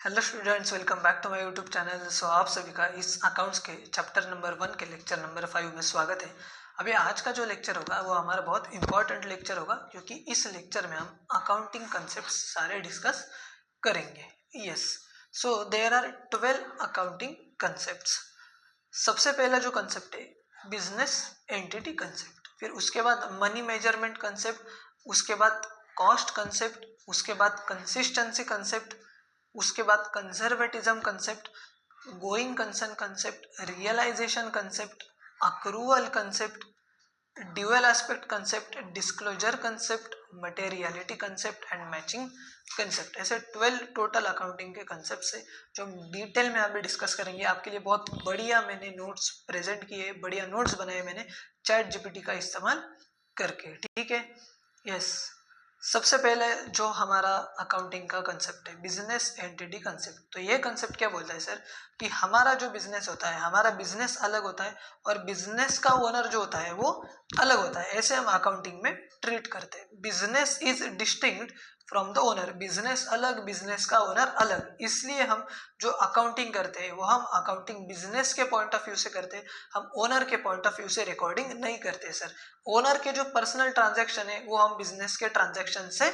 Hello students, welcome back to my YouTube channel. So आप सभी का इस अकाउंट्स के चैप्टर नंबर 1 के लेक्चर नंबर 5 में स्वागत है। अभी आज का जो लेक्चर होगा वो हमारा बहुत इंपॉर्टेंट लेक्चर होगा, क्योंकि इस लेक्चर में हम अकाउंटिंग कंसेप्ट्स सारे डिस्कस करेंगे। Yes, so there are 12 accounting concepts. सबसे पहला जो कंसेप्ट है बिजनेस एंटिटी कंसेप्ट, फिर उसके बाद मनी मेजरमेंट कंसेप्ट, उसके बाद कॉस्ट कंसेप्ट, उसके बाद कंसिस्टेंसी कंसेप्ट, उसके बाद conservatism concept, going concern concept, realization concept, accrual concept, dual aspect concept, disclosure concept, materiality concept and matching concept. ऐसे 12 टोटल अकाउंटिंग के कंसेप्ट है जो हम डिटेल में अभी डिस्कस करेंगे। आपके लिए बहुत बढ़िया मैंने नोट्स प्रेजेंट किए, बढ़िया नोट्स बनाए मैंने चैट जीपीटी का इस्तेमाल करके। ठीक है, यस। सबसे पहले जो हमारा अकाउंटिंग का कंसेप्ट है बिजनेस एंटिटी कंसेप्ट। तो ये कंसेप्ट क्या बोलता है सर कि हमारा जो बिजनेस होता है, हमारा बिजनेस अलग होता है और बिजनेस का ओनर जो होता है वो अलग होता है। ऐसे हम अकाउंटिंग में ट्रीट करते हैं। Business is distinct from the owner, business अलग, बिजनेस का ओनर अलग। इसलिए हम जो अकाउंटिंग करते हैं वो हम अकाउंटिंग बिजनेस के पॉइंट ऑफ व्यू से करते हैं, हम ओनर के पॉइंट ऑफ व्यू से रिकॉर्डिंग नहीं करते सर। ओनर के जो पर्सनल ट्रांजैक्शन है वो हम बिजनेस के ट्रांजैक्शन से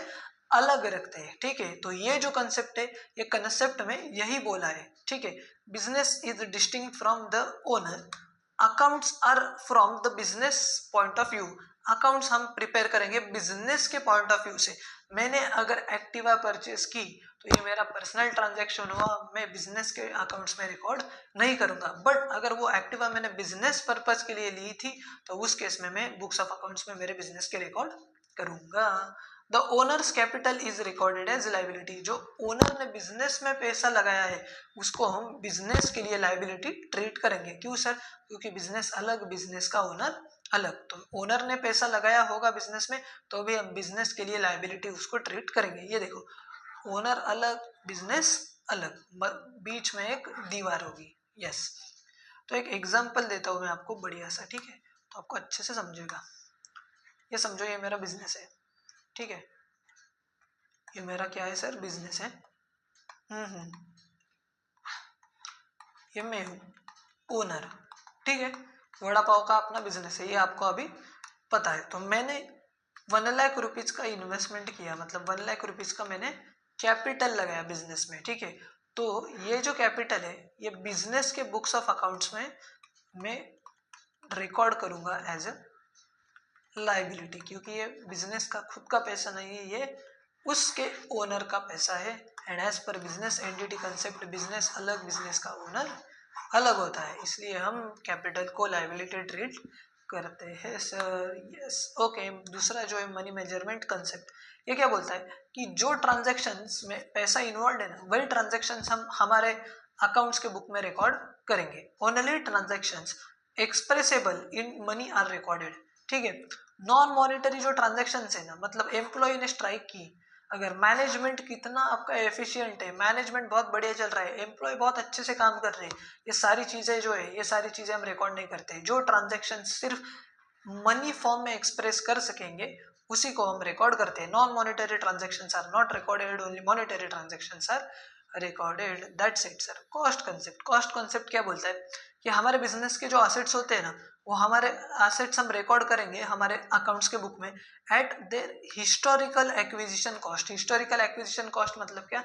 अलग रखते हैं। ठीक है, तो ये जो कंसेप्ट है ये कंसेप्ट में यही बोला है। ठीक है, business is distinct from the owner, accounts are from the business point of view. Accounts हम प्रिपेयर करेंगे बिजनेस के पॉइंट ऑफ व्यू से। मैंने अगर एक्टिवा परचेस की तो ये मेरा पर्सनल ट्रांजैक्शन हुआ, मैं बिजनेस के अकाउंट्स में रिकॉर्ड नहीं करूंगा। बट अगर वो एक्टिवा मैंने बिजनेस पर्पज के लिए ली थी तो उस केस में मैं बुक्स ऑफ अकाउंट्स में मेरे बिजनेस के रिकॉर्ड करूंगा। The owner's capital is recorded as liability. जो ओनर ने बिजनेस में पैसा लगाया है उसको हम बिजनेस के लिए लाइबिलिटी ट्रीट करेंगे। क्यों सर? क्योंकि बिजनेस अलग, बिजनेस का ओनर अलग। तो ओनर ने पैसा लगाया होगा बिजनेस में तो भी हम बिजनेस के लिए लाइबिलिटी उसको ट्रीट करेंगे। ये देखो, ओनर अलग, बिजनेस अलग, बीच में एक दीवार होगी। यस, तो एक एग्जांपल देता हूं मैं आपको बढ़िया सा। ठीक है, तो आपको अच्छे से समझेगा। ये समझो, ये मेरा बिजनेस है। ठीक है, ये मेरा क्या है सर? बिजनेस है। ये मैं हूँ ओनर। ठीक है, वड़ा पाव का अपना बिजनेस है, ये आपको अभी पता है। तो मैंने 1 लाख रुपीज का इन्वेस्टमेंट किया, मतलब 1 लाख रुपीज का मैंने कैपिटल लगाया बिजनेस में। ठीक है, तो ये जो कैपिटल है ये बिजनेस के बुक्स ऑफ अकाउंट्स में मैं रिकॉर्ड करूंगा एज ए लाइबिलिटी, क्योंकि ये बिजनेस का खुद का पैसा नहीं है, ये उसके ओनर का पैसा है। And as per business entity concept business अलग, बिजनेस का ओनर अलग होता है, इसलिए हम कैपिटल को लाइबिलिटी ट्रीट करते हैं सर। Yes, okay. दूसरा जो है मनी मेजरमेंट कंसेप्ट, ये क्या बोलता है कि जो ट्रांजैक्शंस में पैसा इन्वॉल्व है ना वही ट्रांजैक्शंस हम हमारे अकाउंट्स के बुक में रिकॉर्ड करेंगे। Only transactions expressible in money are recorded. ठीक है, नॉन मॉनिटरी जो ट्रांजैक्शंस है ना, मतलब एम्प्लॉय ने स्ट्राइक की, अगर मैनेजमेंट कितना आपका एफिशिएंट है, मैनेजमेंट बहुत बढ़िया चल रहा है, एम्प्लॉय बहुत अच्छे से काम कर रहे हैं, ये सारी चीजें जो है ये सारी चीजें हम रिकॉर्ड नहीं करते। जो ट्रांजैक्शन सिर्फ मनी फॉर्म में एक्सप्रेस कर सकेंगे उसी को हम रिकॉर्ड करते हैं। Non monetary transactions are not recorded, only monetary transactions are recorded. That's it sir. Cost concept, cost concept क्या बोलता है कि हमारे बिजनेस के जो असेट्स होते हैं ना वो हमारे असेट्स हम रिकॉर्ड करेंगे हमारे अकाउंट्स के बुक में eight there historical acquisition cost. Historical acquisition cost मतलब क्या?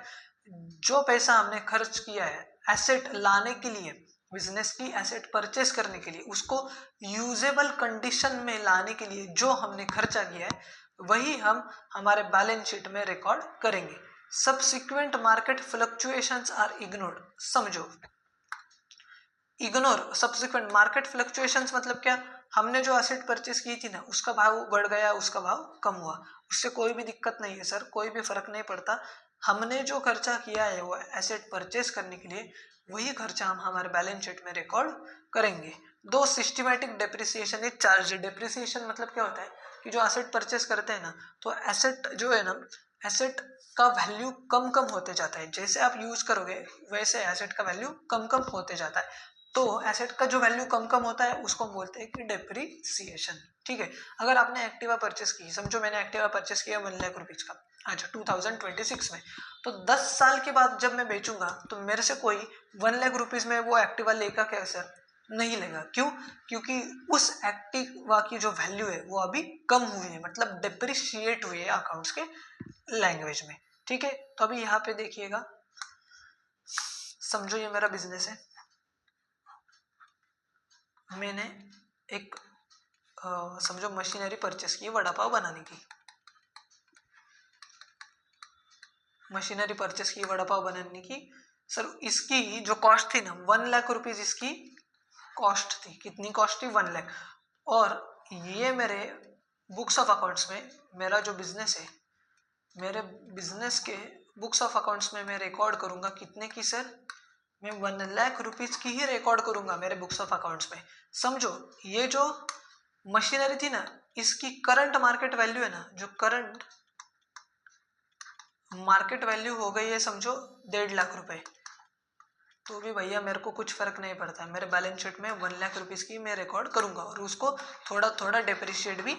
जो पैसा हमने खर्च किया है एसेट लाने के लिए, बिजनेस की एसेट परचेस करने के लिए, उसको यूजेबल कंडीशन में लाने के लिए जो हमने खर्चा किया है वही हम हमारे बैलेंस शीट में रिकॉर्ड करेंगे। Subsequent market fluctuations are ignored. समझो, इग्नोर सब्सिक्वेंट मार्केट फ्लक्चुएशंस मतलब क्या? हमने जो एसेट परचेस की थी ना उसका भाव बढ़ गया, उसका भाव कम हुआ, उससे कोई भी दिक्कत नहीं है सर, कोई भी फर्क नहीं पड़ता। हमने जो खर्चा किया है वो एसेट परचेस करने के लिए वही खर्चा हम हमारे बैलेंस शीट में रिकॉर्ड करेंगे। दो systematic depreciation is charge. Depreciation मतलब क्या होता है कि जो एसेट परचेस करते हैं ना तो एसेट जो है ना, एसेट का वैल्यू कम कम होते जाता है। जैसे आप यूज करोगे वैसे एसेट का वैल्यू कम कम होते जाता है। तो एसेट का जो वैल्यू कम कम होता है उसको हम बोलते हैं कि डेप्रीसिएशन। ठीक है, अगर आपने एक्टिवा परचेस की, समझो मैंने एक्टिवा परचेस किया 1 लाख रुपीज का, अच्छा 2026 में, तो 10 साल के बाद जब मैं बेचूंगा तो मेरे से कोई 1 लाख रुपीज में वो एक्टिवा लेगा क्या सर? नहीं लेगा। क्यों? क्योंकि उस एक्टिवा की जो वैल्यू है वो अभी कम हुई है, मतलब डेप्रिशिएट हुई है अकाउंट्स के लैंग्वेज में। ठीक है, तो अभी यहाँ पे देखिएगा, समझो ये मेरा बिजनेस है, मैंने एक समझो मशीनरी परचेस की वड़ा पाव बनाने की, मशीनरी परचेस की वड़ा पाव बनाने की। सर इसकी जो कॉस्ट थी ना 1 लाख रुपीज इसकी कॉस्ट थी। कितनी कॉस्ट थी? 1 लाख। और ये मेरे बुक्स ऑफ अकाउंट्स में, मेरा जो बिजनेस है, मेरे बिजनेस के बुक्स ऑफ अकाउंट्स में मैं रिकॉर्ड करूंगा कितने की सर? मैं 1 लाख रुपीज की ही रिकॉर्ड करूंगा मेरे बुक्स ऑफ अकाउंट्स में। समझो ये जो मशीनरी थी ना, इसकी करंट मार्केट वैल्यू है ना, जो करंट मार्केट वैल्यू हो गई है समझो 1.5 लाख रुपए, तो भी भैया मेरे को कुछ फर्क नहीं पड़ता, मेरे बैलेंस शीट में 1 लाख रुपीज की मैं रिकॉर्ड करूंगा और उसको थोड़ा थोड़ा डेप्रिशिएट भी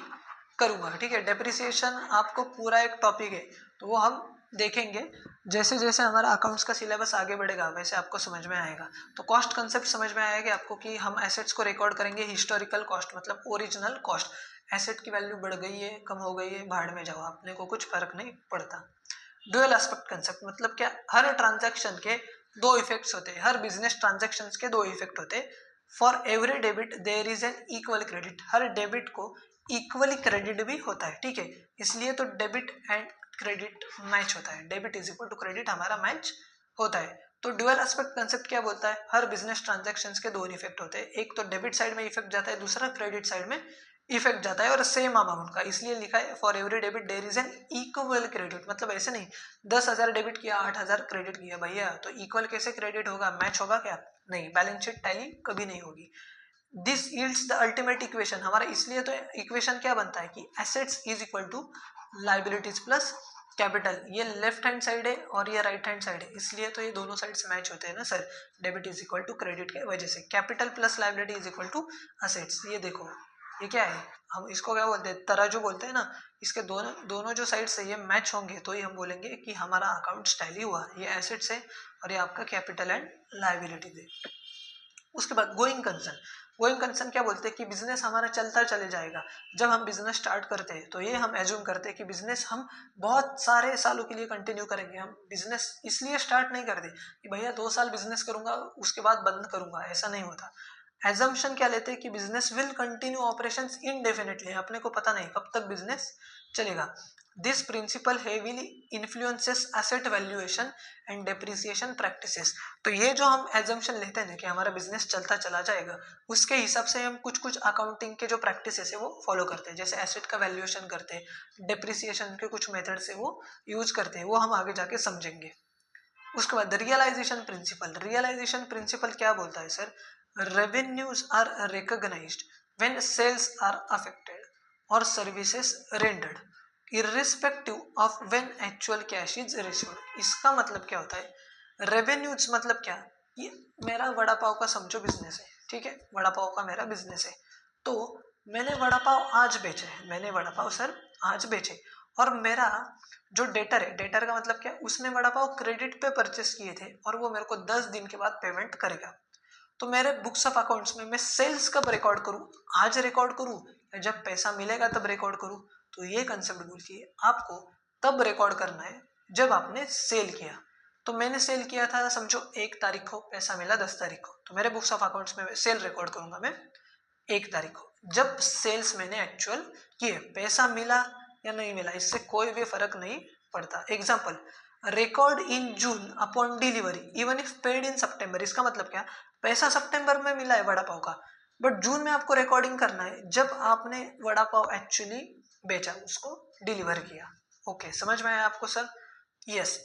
करूंगा। ठीक है, डेप्रिसिएशन आपको पूरा एक टॉपिक है, तो वो हम देखेंगे जैसे जैसे हमारा अकाउंट्स का सिलेबस आगे बढ़ेगा वैसे आपको समझ में आएगा। तो कॉस्ट कंसेप्ट समझ में आएगा आपको कि हम एसेट्स को रिकॉर्ड करेंगे हिस्टोरिकल कॉस्ट, मतलब ओरिजिनल कॉस्ट। एसेट की वैल्यू बढ़ गई है, कम हो गई है, भाड़ में जाओ, अपने को कुछ फर्क नहीं पड़ता। डुअल एस्पेक्ट कंसेप्ट मतलब क्या? हर ट्रांजैक्शन के दो इफेक्ट्स होते हैं, हर बिजनेस ट्रांजैक्शन के दो इफेक्ट होते हैं। For every debit there is an equal credit, हर डेबिट को इक्वली क्रेडिट भी होता है। ठीक है, इसलिए तो डेबिट एंड क्रेडिट मैच होता है, debit is equal to credit हमारा मैच होता है। तो ड्यूअल एस्पेक्ट कंसेप्ट क्या बोलता है? हर बिजनेस ट्रांजैक्शंस के दो इफेक्ट होते हैं, एक तो डेबिट साइड में इफेक्ट जाता है, दूसरा क्रेडिट साइड में इफेक्ट जाता है, और सेम अमाउंट का, इसलिए लिखा है for every debit there is an equal credit. मतलब ऐसे नहीं 10,000 डेबिट किया 8,000 क्रेडिट किया भैया, तो इक्वल कैसे क्रेडिट होगा? मैच होगा क्या? नहीं, बैलेंस शीट टैली कभी नहीं होगी। This yields the ultimate equation, हमारा इसलिए तो इक्वेशन क्या बनता है कि assets is equal to liabilities plus capital. ये लेफ्ट हैंड साइड है और ये राइट हैंड साइड है, इसलिए तो ये दोनों साइड्स मैच होते हैं ना sir, debit is equal to credit के वजह से। Capital plus liability is equal to assets. ये देखो ये क्या है, हम इसको क्या बोलते हैं? तराजू बोलते हैं ना। इसके दोनों दोनों जो साइड से ये मैच होंगे तो ही हम बोलेंगे कि हमारा अकाउंट टैली हुआ। ये एसेट्स है और ये आपका कैपिटल एंड लाइबिलिटी है। उसके बाद गोइंग कंसर्न, गोइंग कंसर्न क्या बोलते हैं कि बिजनेस हमारा चलता चले जाएगा। जब हम बिजनेस स्टार्ट करते हैं तो ये हम एज्यूम करते हैं कि बिजनेस हम बहुत सारे सालों के लिए कंटिन्यू करेंगे। हम बिजनेस इसलिए स्टार्ट नहीं करते कि भैया 2 साल बिजनेस करूंगा उसके बाद बंद करूंगा, ऐसा नहीं होता। एजम्पशन क्या लेते हैं कि business will continue operations indefinitely, अपने को पता नहीं कब तक बिजनेस चलेगा। This principle heavily influences asset valuation and depreciation practices. तो ये जो हम एजम्पशन लेते हैं कि हमारा बिजनेस चलता चला जाएगा, उसके हिसाब से हम कुछ कुछ अकाउंटिंग के जो प्रैक्टिसेस है वो फॉलो करते हैं। जैसे एसेट का वैल्यूएशन करते हैं, डेप्रिसिएशन के कुछ मेथड से वो यूज करते हैं, वो हम आगे जाके समझेंगे। उसके बाद रियलाइजेशन प्रिंसिपल, रियलाइजेशन प्रिंसिपल क्या बोलता है sir? revenues are recognized when sales are affected or services rendered irrespective of when actual cash is received। इसका मतलब क्या होता है? रेवेन्यूज मतलब क्या? ये मेरा वड़ा पाव का समझो बिजनेस है, ठीक है, वड़ा पाव का मेरा बिजनेस है। तो मैंने वड़ा पाव आज बेचे, मैंने वड़ा पाव सर आज बेचे, और मेरा जो डेटर है, डेटर का मतलब क्या? उसने वड़ा पाव क्रेडिट पे परचेस किए थे और वो मेरे को 10 दिन के बाद पेमेंट करेगा। तो मेरे बुक्स ऑफ अकाउंट्स में मैं सेल्स कब रिकॉर्ड करूं? आज रिकॉर्ड करूं या जब पैसा मिलेगा तब रिकॉर्ड करूं? तो ये कंसेप्ट बोलती है आपको तब रिकॉर्ड करना है जब आपने सेल किया। तो मैंने सेल किया था समझो 1 तारीख को, पैसा मिला 10 तारीख को, तो मेरे बुक्स ऑफ अकाउंट्स में सेल रिकॉर्ड करूंगा मैं 1 तारीख को। जब सेल्स मैंने एक्चुअल किए, पैसा मिला या नहीं मिला इससे कोई भी फर्क नहीं पड़ता। Example, record in June upon delivery even if paid in September. इसका मतलब क्या? पैसा सितंबर में मिला है वड़ा पाव का, बट जून में आपको रिकॉर्डिंग करना है जब आपने वड़ा पाव एक्चुअली बेचा, उसको डिलीवर किया। ओके, समझ में आया आपको सर? यस।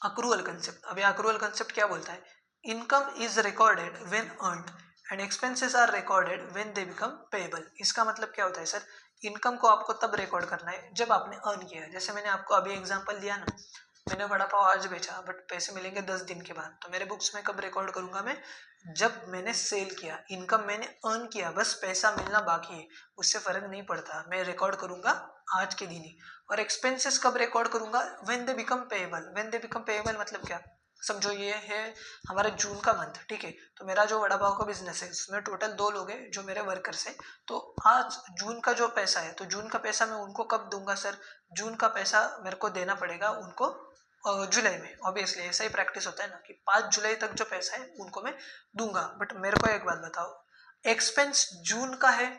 अक्रूवल कंसेप्ट, अभी अक्रूवल कंसेप्ट क्या बोलता है? Income is recorded when earned and expenses are recorded when they become payable. इसका मतलब क्या होता है सर? इनकम को आपको तब रिकॉर्ड करना है जब आपने अर्न किया है। जैसे मैंने आपको अभी एग्जांपल दिया ना, मैंने वड़ा पाव आज बेचा बट पैसे मिलेंगे 10 दिन के बाद, तो मेरे बुक्स में कब रिकॉर्ड करूंगा मैं? जब मैंने सेल किया, इनकम मैंने अर्न किया, बस पैसा मिलना बाकी है, उससे फर्क नहीं पड़ता, मैं रिकॉर्ड करूंगा आज के दिन ही। और एक्सपेंसेस कब रिकॉर्ड करूंगा? When they become payable. When they become payable मतलब क्या? समझो ये है हमारा जून का मंथ, ठीक है, तो मेरा जो वड़ा पाव का बिजनेस है उसमें टोटल 2 लोग हैं जो मेरे वर्कर्स हैं। तो आज जून का जो पैसा है, तो जून का पैसा मैं उनको कब दूंगा सर? जून का पैसा मेरे को देना पड़ेगा उनको जुलाई में। ऑब्वियसली ऐसा ही प्रैक्टिस होता है ना कि 5 जुलाई तक जो पैसा है उनको मैं दूंगा। बट मेरे को एक बात बताओ, एक्सपेंस जून का है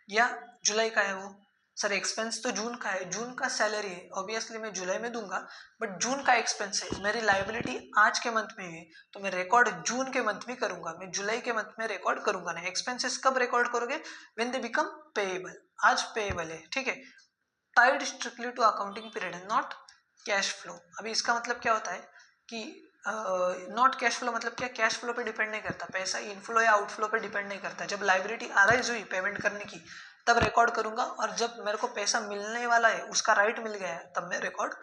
या जुलाई का है? वो सर एक्सपेंस तो जून का है, जून का सैलरी है, ऑब्वियसली मैं जुलाई में दूंगा, बट जून का एक्सपेंस है, मेरी लाइबिलिटी आज के मंथ में है, तो मैं रिकॉर्ड जून के मंथ में करूंगा, मैं जुलाई के मंथ में रिकॉर्ड करूंगा नहीं। एक्सपेंसेस कब रिकॉर्ड करोगे? When they become payable. आज पेएबल है, ठीक है, tied strictly to accounting period, not cash flow. अभी इसका मतलब क्या होता है कि नॉट कैश फ्लो मतलब क्या? कैश फ्लो पे डिपेंड नहीं करता, पैसा इनफ्लो या आउटफ्लो पे डिपेंड नहीं करता। जब लाइबिलिटी अराइज हुई पेमेंट करने की तब रिकॉर्ड करूंगा, और जब मेरे को पैसा मिलने वाला है, उसका राइट मिल गया है, तब मैं रिकॉर्ड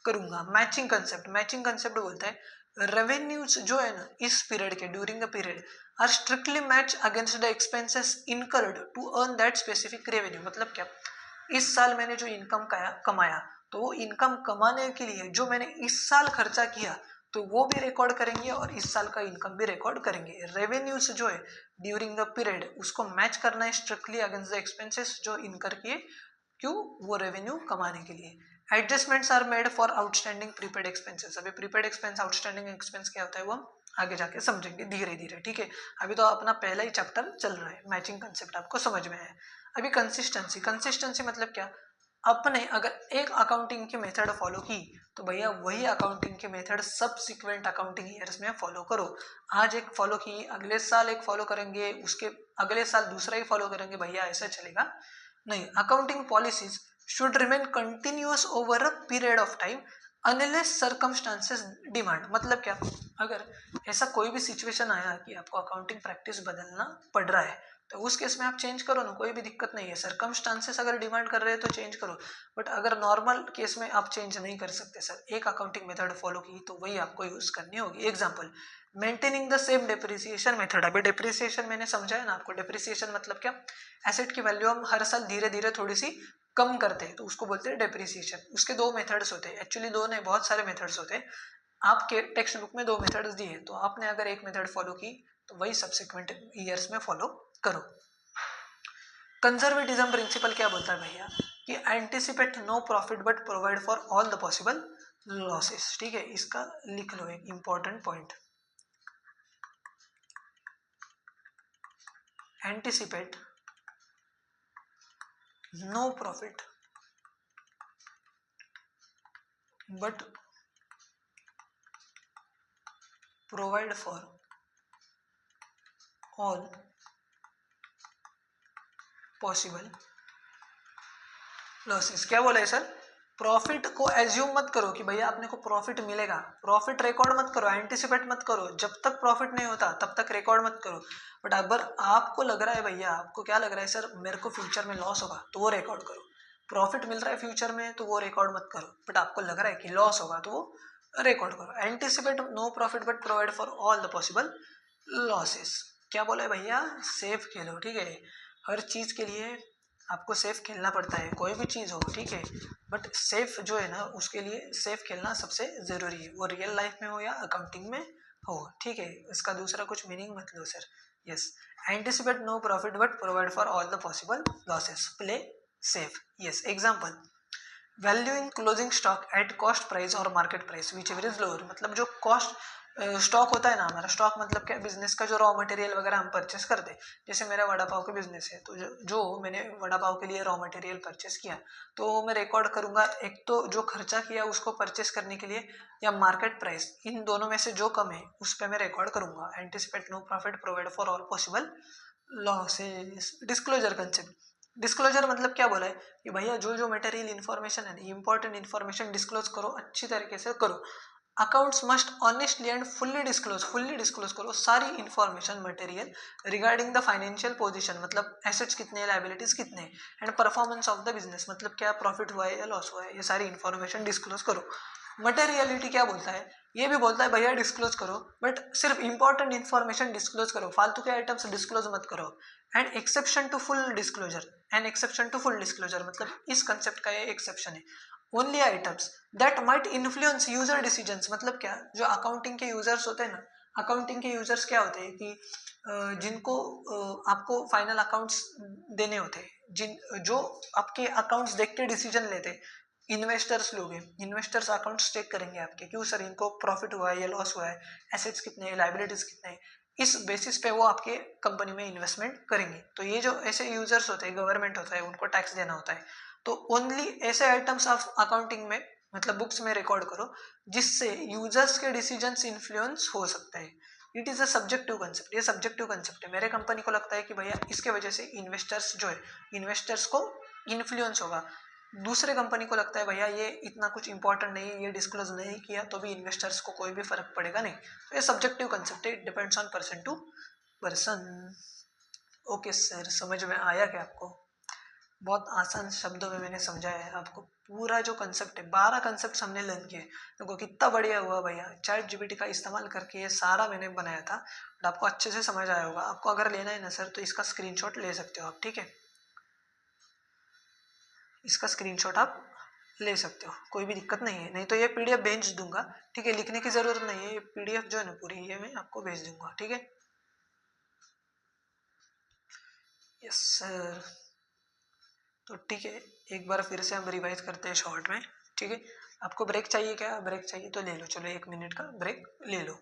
करूंगा। मैचिंग कंसेप्ट, मैचिंग कंसेप्ट बोलता है रेवेन्यूज जो है ना इस पीरियड के, during the period are strictly match against the expenses incurred to earn that specific revenue. मतलब क्या? इस साल मैंने जो इनकम कमाया, तो वो इनकम कमाने के लिए जो मैंने इस साल खर्चा किया, तो वो भी रिकॉर्ड करेंगे और इस साल का इनकम भी रिकॉर्ड करेंगे। रेवेन्यूज जो है ड्यूरिंग द पीरियड उसको मैच करना है स्ट्रिक्टली अगेंस्ट द एक्सपेंसेस जो इनकर किए, क्यों? वो रेवेन्यू कमाने के लिए। Adjustments are made for outstanding prepaid expenses. अभी प्रीपेड एक्सपेंस, आउटस्टैंडिंग एक्सपेंस क्या होता है वो हम आगे जाके समझेंगे धीरे धीरे, ठीक है। अभी तो अपना पहला ही चैप्टर चल रहा है, मैचिंग कंसेप्ट आपको समझ में है। अभी कंसिस्टेंसी, कंसिस्टेंसी मतलब क्या? अपने अगर एक अकाउंटिंग की मेथड फॉलो की, तो भैया वही अकाउंटिंग की मेथड सबसिक्वेंट अकाउंटिंग ईयर्स में फॉलो करो। आज एक फॉलो की, अगले साल एक फॉलो करेंगे, उसके अगले साल दूसरा ही फॉलो करेंगे, भैया ऐसा चलेगा नहीं। Accounting policies should remain continuous over a period of time unless circumstances demand. मतलब क्या? अगर ऐसा कोई भी सिचुएशन आया कि आपको अकाउंटिंग प्रैक्टिस बदलना पड़ रहा है, तो उस केस में आप चेंज करो ना, कोई भी दिक्कत नहीं है। सर्कमस्टांसेस अगर डिमांड कर रहे हैं तो चेंज करो, बट अगर नॉर्मल केस में आप चेंज नहीं कर सकते सर, एक अकाउंटिंग मेथड फॉलो की तो वही आपको यूज करनी होगी। Example, maintaining the same depreciation method. अभी डेप्रिसिएशन मैंने समझाया ना आपको, डेप्रिसिएशन मतलब क्या? एसेट की वैल्यू हम हर साल धीरे धीरे थोड़ी सी कम करते हैं, तो उसको बोलते हैं डेप्रिसिएशन। उसके 2 मेथड्स होते हैं, एक्चुअली 2 नहीं, बहुत सारे मेथड्स होते हैं। आपके टेक्स्ट बुक में 2 मेथड्स दिए, तो आपने अगर एक मेथड फॉलो की तो वही सब्सिक्वेंट ईयर्स में फॉलो करो। कंजर्वेटिज्म प्रिंसिपल क्या बोलता है भैया कि anticipate no profit but provide for all the possible losses, ठीक है। इसका लिख लो एक important point, anticipate no profit but provide for all possible losses. क्या बोला है सर? प्रॉफिट को एज्यूम मत करो कि भैया आपने को प्रॉफिट मिलेगा, प्रॉफिट रिकॉर्ड मत करो, एंटिसिपेट मत करो। जब तक प्रॉफिट नहीं होता तब तक रिकॉर्ड मत करो। बट अगर आपको लग रहा है, भैया आपको क्या लग रहा है सर, मेरे को फ्यूचर में लॉस होगा, तो वो रिकॉर्ड करो। प्रॉफिट मिल रहा है फ्यूचर में तो वो रिकॉर्ड मत करो, बट आपको लग रहा है कि लॉस होगा तो वो रिकॉर्ड करो। Anticipate no profit but provide for all the possible losses. क्या बोला है भैया? सेफ खेलो, ठीक है। हर चीज के लिए आपको सेफ खेलना पड़ता है, कोई भी चीज़ हो, ठीक है, बट सेफ जो है ना उसके लिए सेफ खेलना सबसे ज़रूरी है, वो रियल लाइफ में हो या अकाउंटिंग में हो, ठीक है। इसका दूसरा कुछ मीनिंग मत लो sir. Yes, anticipate no profit but provide for all the possible losses, play safe. Yes, example, valuing closing stock at cost price और market price whichever is lower. मतलब जो कॉस्ट स्टॉक होता है ना हमारा, stock मतलब क्या? Business का जो रॉ मटेरियल वगैरह हम परचेस करते हैं। जैसे मेरा वड़ा पाव का बिजनेस है, तो जो मैंने वड़ा पाव के लिए रॉ मटेरियल परचेस किया, तो मैं रिकॉर्ड करूंगा एक तो जो खर्चा किया उसको परचेस करने के लिए, या मार्केट प्राइस, इन दोनों में से जो कम है उस पर मैं रिकॉर्ड करूंगा। Anticipate no profit provide for all possible losses. Disclosure concept, disclosure मतलब क्या बोला है कि भैया जो जो मटेरियल इन्फॉर्मेशन है, इंपॉर्टेंट इन्फॉर्मेशन डिस्क्लोज करो, अच्छी तरीके से करो। Accounts must honestly and fully disclose करो सारी information material regarding the financial position, मतलब एसेट्स कितने, लाइबिलिटीज कितने, and performance of the business, मतलब क्या प्रॉफिट हुआ है या लॉस हुआ है, ये सारी इंफॉर्मेशन डिस्क्लोज करो। मटेरियलिटी क्या बोलता है, ये भी बोलता है भैया डिस्क्लोज करो, बट सिर्फ इंपॉर्टेंट इन्फॉर्मेशन डिस्क्लोज करो, फालतू के आइटम्स डिस्क्लोज मत करो। And exception to full disclosure, and exception to full disclosure मतलब इस कंसेप्ट का ये एक्सेप्शन है। Only items that might influence user decisions, मतलब क्या, जो अकाउंटिंग के यूजर्स होते हैं ना, अकाउंटिंग के यूजर्स क्या होते हैं कि जिनको आपको फाइनल अकाउंट्स देने होते हैं, जिन जो आपके अकाउंट्स देख के डिसीजन लेते हैं, इन्वेस्टर्स लोग हैं, इन्वेस्टर्स अकाउंट्स चेक करेंगे आपके, क्यों सर इनको प्रॉफिट हुआ है या लॉस हुआ है, एसेट्स कितने हैं, लाइबिलिटीज कितने हैं, इस बेसिस पे वो आपके कंपनी में इन्वेस्टमेंट करेंगे। तो ये जो ऐसे यूजर्स होते हैं, गवर्नमेंट होता है, उनको टैक्स देना होता है, तो ओनली ऐसे आइटम्स ऑफ अकाउंटिंग में मतलब बुक्स में रिकॉर्ड करो जिससे यूजर्स के डिसीजंस इन्फ्लुएंस हो सकता है। It is a subjective concept, ये सब्जेक्टिव कंसेप्ट है। मेरे कंपनी को लगता है कि भैया इसके वजह से इन्वेस्टर्स जो है, इन्वेस्टर्स को इन्फ्लुएंस होगा, दूसरे कंपनी को लगता है भैया ये इतना कुछ इंपॉर्टेंट नहीं, ये डिस्क्लोज नहीं किया तो भी इन्वेस्टर्स को कोई भी फर्क पड़ेगा नहीं। तो ये सब्जेक्टिव कंसेप्ट है, depends on person to person. Okay sir, समझ में आया क्या आपको? बहुत आसान शब्दों में मैंने समझाया है आपको। पूरा जो कंसेप्ट है, 12 कंसेप्ट हमने लर्न किए, देखो कितना बढ़िया हुआ भैया। चैट जीपीटी का इस्तेमाल करके ये सारा मैंने बनाया था, बट आपको अच्छे से समझ आया होगा। आपको अगर लेना है ना सर, तो इसका स्क्रीनशॉट ले सकते हो आप, ठीक है, इसका स्क्रीनशॉट आप ले सकते हो, कोई भी दिक्कत नहीं है। नहीं तो ये पीडीएफ भेज दूंगा, ठीक है, लिखने की जरूरत नहीं है, ये पीडीएफ जो है ना पूरी ये मैं आपको भेज दूंगा, ठीक है। यस सर, तो ठीक है, एक बार फिर से हम रिवाइज करते हैं शॉर्ट में, ठीक है। आपको ब्रेक चाहिए क्या? ब्रेक चाहिए तो ले लो, चलो 1 मिनट का ब्रेक ले लो।